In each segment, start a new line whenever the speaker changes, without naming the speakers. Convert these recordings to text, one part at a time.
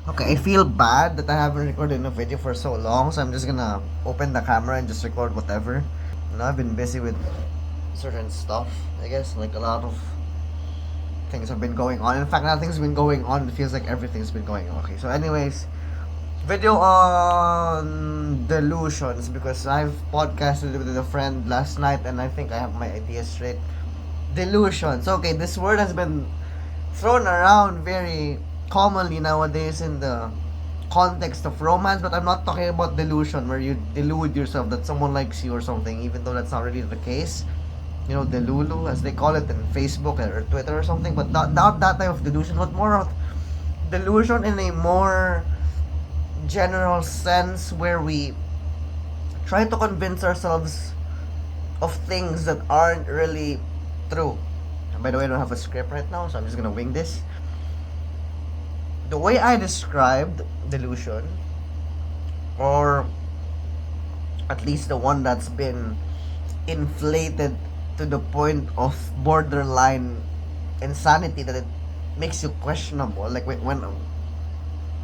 Okay, I feel bad that I haven't recorded a video for so long, so I'm just gonna open the camera and just record whatever. I've been busy with certain stuff, I guess, like a lot of things have been going on. In fact, nothing's been going on. It feels like everything's been going on. Okay, so anyways, video on delusions because I've podcasted with a friend last night and I think I have my ideas straight. Delusions. Okay, this word has been thrown around very commonly nowadays in the context of romance, but I'm not talking about delusion where you delude yourself that someone likes you or something, even though that's not really the case. Delulu, as they call it in Facebook or Twitter or something, but not that type of delusion, but more of delusion in a more general sense where we try to convince ourselves of things that aren't really true. And by the way, I don't have a script right now, so I'm just gonna wing this. The way I described delusion, or at least the one that's been inflated to the point of borderline insanity that it makes you questionable. Like when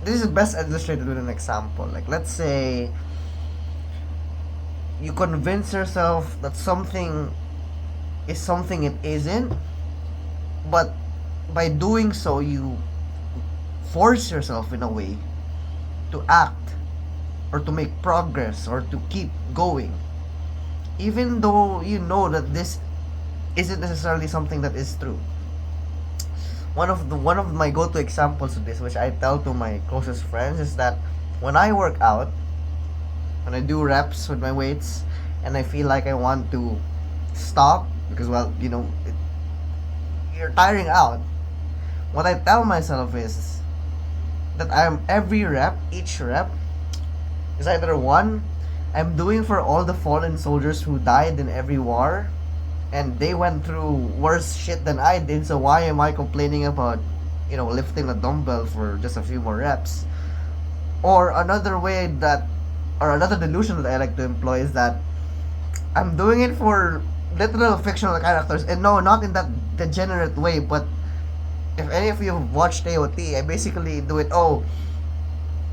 this is best illustrated with an example. Like let's say you convince yourself that something is something it isn't, but by doing so you force yourself in a way to act or to make progress or to keep going even though you know that this isn't necessarily something that is true. One of my go-to examples of this, which I tell to my closest friends, is that when I work out, when I do reps with my weights, and I feel like I want to stop because, well, you're tiring out. What I tell myself is that each rep is either one, I'm doing for all the fallen soldiers who died in every war, and they went through worse shit than I did, so why am I complaining about, lifting a dumbbell for just a few more reps? Or another delusion that I like to employ is that I'm doing it for literal fictional characters, and no, not in that degenerate way, but if any of you have watched AOT, I basically do it,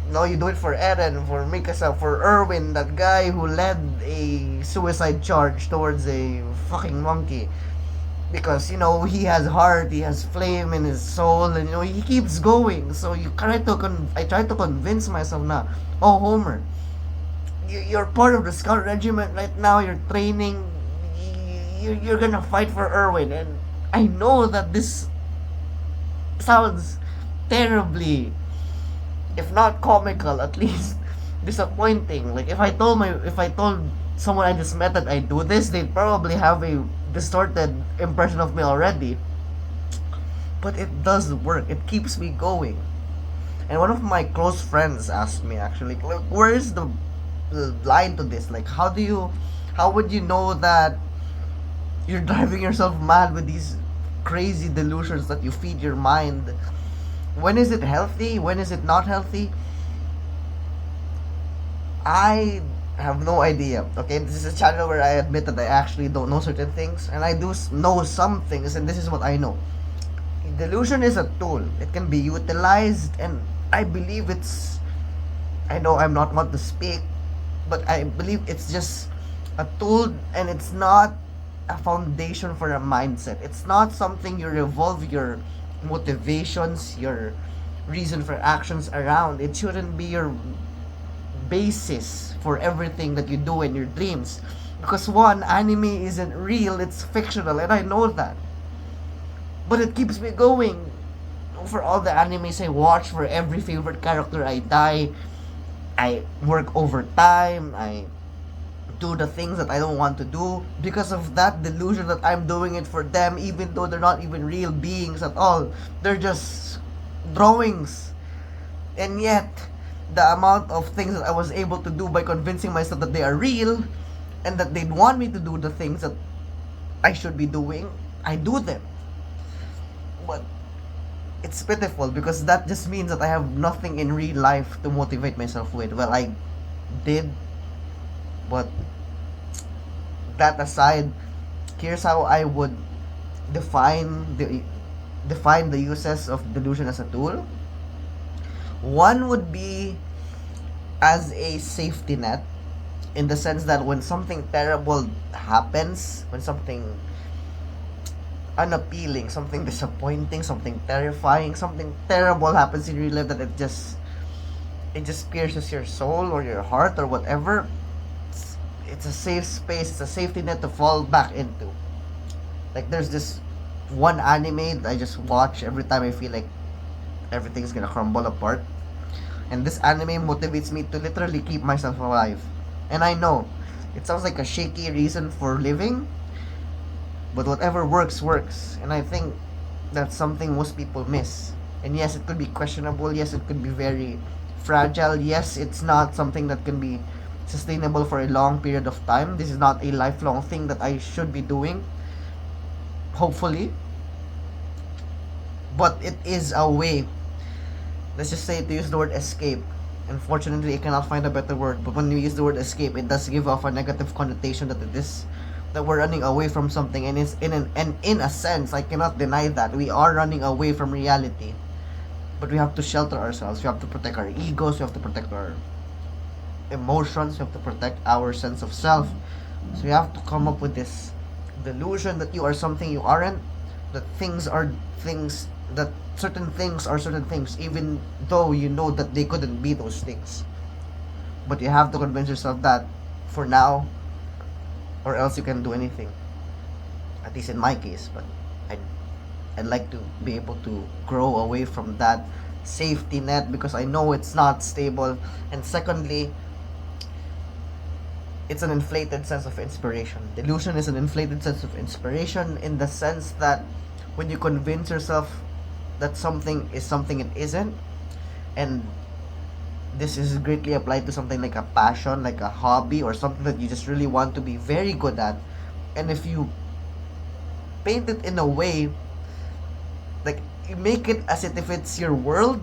no, you do it for Eren, for Mikasa, for Erwin, that guy who led a suicide charge towards a fucking monkey. Because, he has heart, he has flame in his soul, and, he keeps going. So I try to convince myself na, oh, Homer, you're part of the scout regiment right now, you're training, you're gonna fight for Erwin. And I know that this sounds terribly, if not comical, at least disappointing. Like if I told someone I just met that I do this, they'd probably have a distorted impression of me already. But it does work. It keeps me going. And one of my close friends asked me actually, like, where is the line to this? Like, how would you know that you're driving yourself mad with these crazy delusions that you feed your mind? When is it healthy? When is it not healthy? I have no idea. Okay, this is a channel where I admit that I actually don't know certain things, and I do know some things, and this is what I know. Delusion is a tool. It can be utilized, and I believe it's. I know I'm not one to speak, but I believe it's just a tool, and it's not a foundation for a mindset. It's not something you revolve your motivations, your reason for actions around. It shouldn't be your basis for everything that you do in your dreams. Because one, anime isn't real, it's fictional, and I know that. But it keeps me going. For all the animes I watch, for every favorite character I die, I work overtime, I do the things that I don't want to do because of that delusion that I'm doing it for them, even though they're not even real beings at all. They're just drawings. And yet, the amount of things that I was able to do by convincing myself that they are real and that they'd want me to do the things that I should be doing, I do them. But it's pitiful because that just means that I have nothing in real life to motivate myself with. Well, I did, but that aside, here's how I would define the uses of delusion as a tool. One would be as a safety net, in the sense that when something terrible happens, when something unappealing, something disappointing, something terrifying, something terrible happens in real life, that it just pierces your soul or your heart or whatever. It's a safe space, it's a safety net to fall back into. Like there's this one anime that I just watch every time I feel like everything's gonna crumble apart. And this anime motivates me to literally keep myself alive. And I know it sounds like a shaky reason for living, but whatever works, works. And I think that's something most people miss. And yes, it could be questionable. Yes, it could be very fragile. Yes, it's not something that can be sustainable for a long period of time. This is not a lifelong thing that I should be doing, hopefully. But it is a way, let's just say, to use the word escape. Unfortunately, I cannot find a better word. But when you use the word escape, it does give off a negative connotation that it is that we're running away from something, and it's in a sense, I cannot deny that we are running away from reality. But we have to shelter ourselves. We have to protect our egos. We have to protect our emotions. We have to protect our sense of self. So we have to come up with this delusion that you are something you aren't. That things are things. That certain things are certain things, even though you know that they couldn't be those things. But you have to convince yourself that for now, or else you can do anything. At least in my case, but I'd, I'd like to be able to grow away from that safety net because I know it's not stable. And secondly, it's an inflated sense of inspiration. Delusion is an inflated sense of inspiration in the sense that when you convince yourself that something is something it isn't, and this is greatly applied to something like a passion, like a hobby, or something that you just really want to be very good at. And if you paint it in a way, like you make it as if it's your world,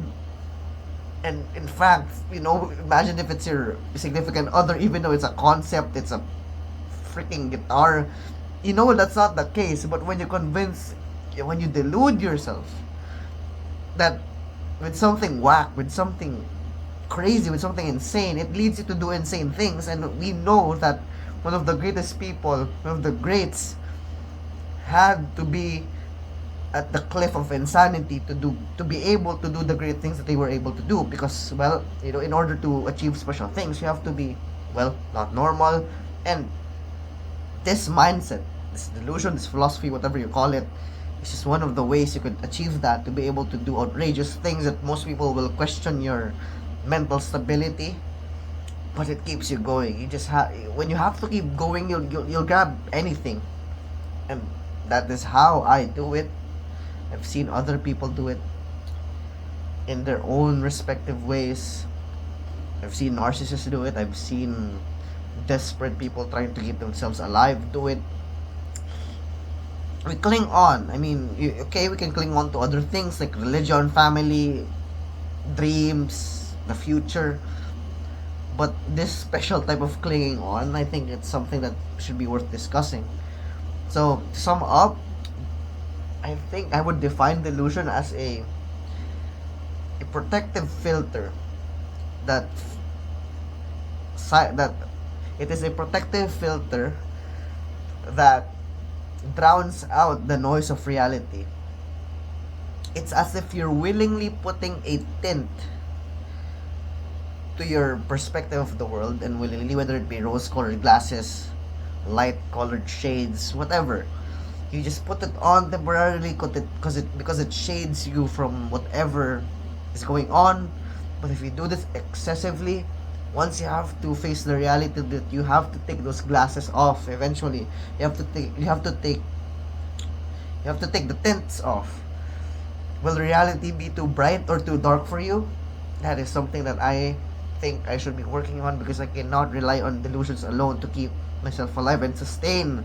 and in fact, imagine if it's your significant other, even though it's a concept, it's a freaking guitar. That's not the case. But when you delude yourself that with something whack, with something crazy, with something insane, it leads you to do insane things. And we know that one of the greatest people, one of the greats, had to be at the cliff of insanity to be able to do the great things that they were able to do. Because, well, in order to achieve special things, you have to be, well, not normal. And this mindset, this delusion, this philosophy, whatever you call it, it's just one of the ways you could achieve that, to be able to do outrageous things that most people will question your mental stability. But it keeps you going. When you have to keep going, you'll grab anything. And that is how I do it. I've seen other people do it in their own respective ways. I've seen narcissists do it. I've seen desperate people trying to keep themselves alive do it. We cling on. I mean, okay, we can cling on to other things like religion, family, dreams, the future. But this special type of clinging on, I think it's something that should be worth discussing. So, to sum up, I think I would define delusion as a protective filter that that it is a protective filter that drowns out the noise of reality. It's as if you're willingly putting a tint to your perspective of the world, and willingly, whether it be rose-colored glasses, light-colored shades, whatever. You just put it on temporarily because it shades you from whatever is going on. But if you do this excessively, once you have to face the reality that you have to take those glasses off eventually, you have to take the tints off. Will reality be too bright or too dark for you? That is something that I think I should be working on, because I cannot rely on delusions alone to keep myself alive and sustain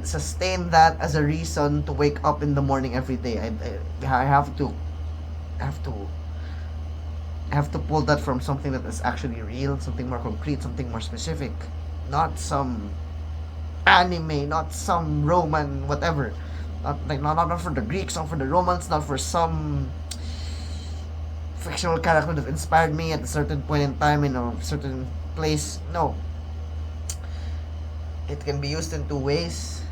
sustain that as a reason to wake up in the morning every day. I have to pull that from something that is actually real, something more concrete, something more specific, not some anime, not some Roman whatever, not for the Greeks, not for the Romans, not for some fictional character that inspired me at a certain point in time in a certain place. No, it can be used in two ways: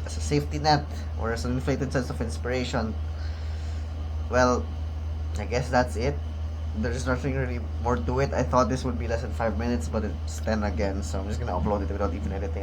as a safety net or as an inflated sense of inspiration. Well, I guess that's it. There's nothing really more to it. I thought this would be less than 5 minutes, but it's 10 again, so I'm just gonna upload it without even editing.